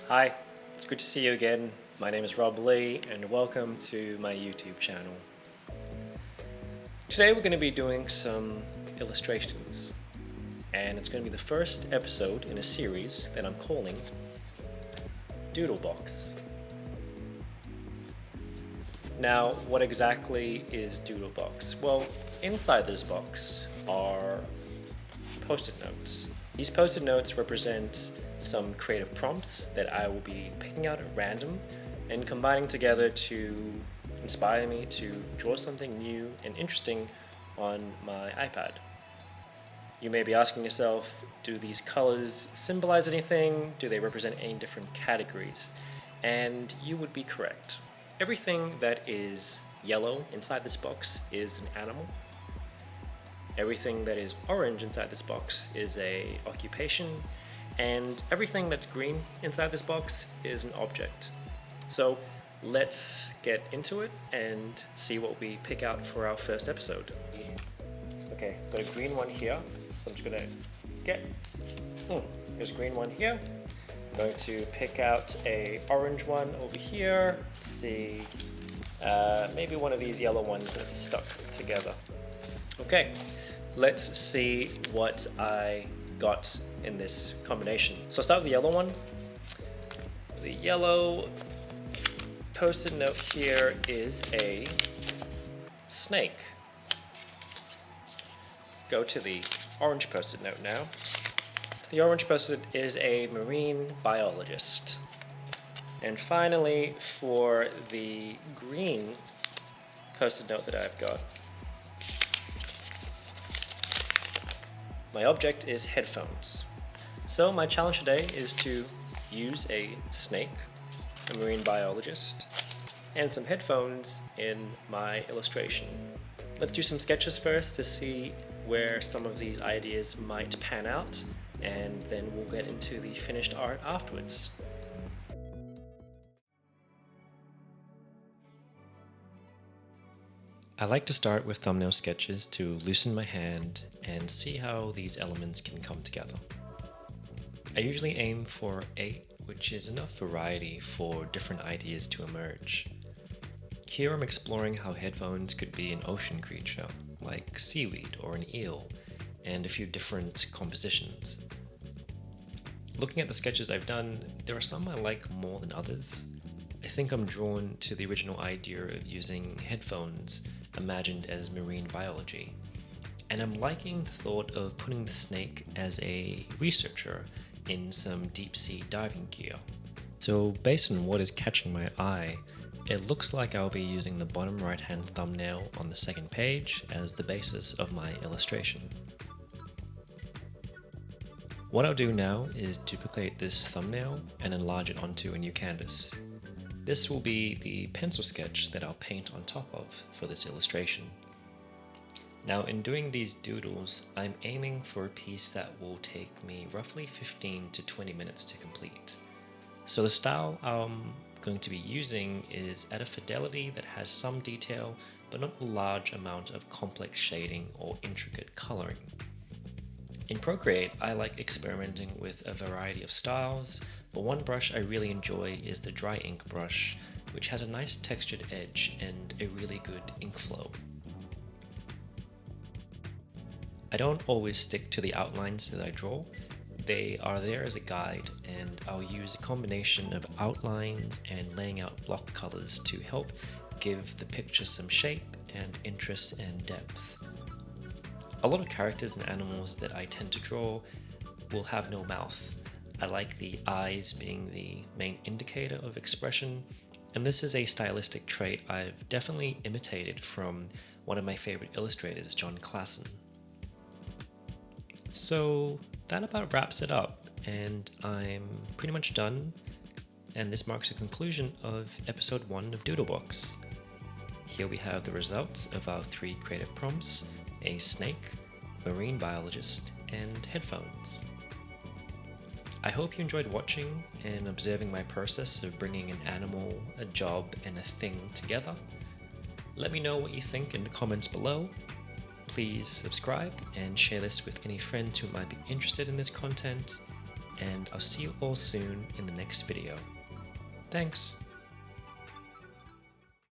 Hi, it's good to see you again. My name is Rob Lee and welcome to my YouTube channel. Today we're going to be doing some illustrations, and it's going to be the first episode in a series that I'm calling Doodle Box. Now, what exactly is Doodle Box? Well, inside this box are post-it notes. These post-it notes represent some creative prompts that I will be picking out at random and combining together to inspire me to draw something new and interesting on my iPad. You may be asking yourself, do these colors symbolize anything? Do they represent any different categories? And you would be correct. Everything that is yellow inside this box is an animal. Everything that is orange inside this box is an occupation. And everything that's green inside this box is an object. So let's get into it and see what we pick out for our first episode. Okay, got a green one here, so I'm just gonna there's a green one here. I'm going to pick out a orange one over here. Let's see, maybe one of these yellow ones that's stuck together. Okay, let's see what I got in this combination. So I'll start with the yellow one. The yellow post-it note here is a snake. Go to the orange post-it note now. The orange post-it is a marine biologist. And finally, for the green post-it note that I've got, my object is headphones. So my challenge today is to use a snake, a marine biologist, and some headphones in my illustration. Let's do some sketches first to see where some of these ideas might pan out, and then we'll get into the finished art afterwards. I like to start with thumbnail sketches to loosen my hand and see how these elements can come together. I usually aim for 8, which is enough variety for different ideas to emerge. Here I'm exploring how headphones could be an ocean creature, like seaweed or an eel, and a few different compositions. Looking at the sketches I've done, there are some I like more than others. I think I'm drawn to the original idea of using headphones imagined as marine biology, and I'm liking the thought of putting the snake as a researcher in some deep sea diving gear. So based on what is catching my eye, it looks like I'll be using the bottom right hand thumbnail on the second page as the basis of my illustration. What I'll do now is duplicate this thumbnail and enlarge it onto a new canvas. This will be the pencil sketch that I'll paint on top of for this illustration. Now, in doing these doodles, I'm aiming for a piece that will take me roughly 15 to 20 minutes to complete. So the style I'm going to be using is at a fidelity that has some detail, but not a large amount of complex shading or intricate coloring. In Procreate, I like experimenting with a variety of styles, but one brush I really enjoy is the dry ink brush, which has a nice textured edge and a really good ink flow. I don't always stick to the outlines that I draw. They are there as a guide, and I'll use a combination of outlines and laying out block colors to help give the picture some shape and interest and depth. A lot of characters and animals that I tend to draw will have no mouth. I like the eyes being the main indicator of expression, and this is a stylistic trait I've definitely imitated from one of my favorite illustrators, John Klassen. So that about wraps it up, and I'm pretty much done, and this marks the conclusion of episode 1 of Doodle Box. Here we have the results of our 3 creative prompts: a snake, marine biologist, and headphones. I hope you enjoyed watching and observing my process of bringing an animal, a job, and a thing together. Let me know what you think in the comments below. Please subscribe and share this with any friend who might be interested in this content. and I'll see you all soon in the next video. Thanks!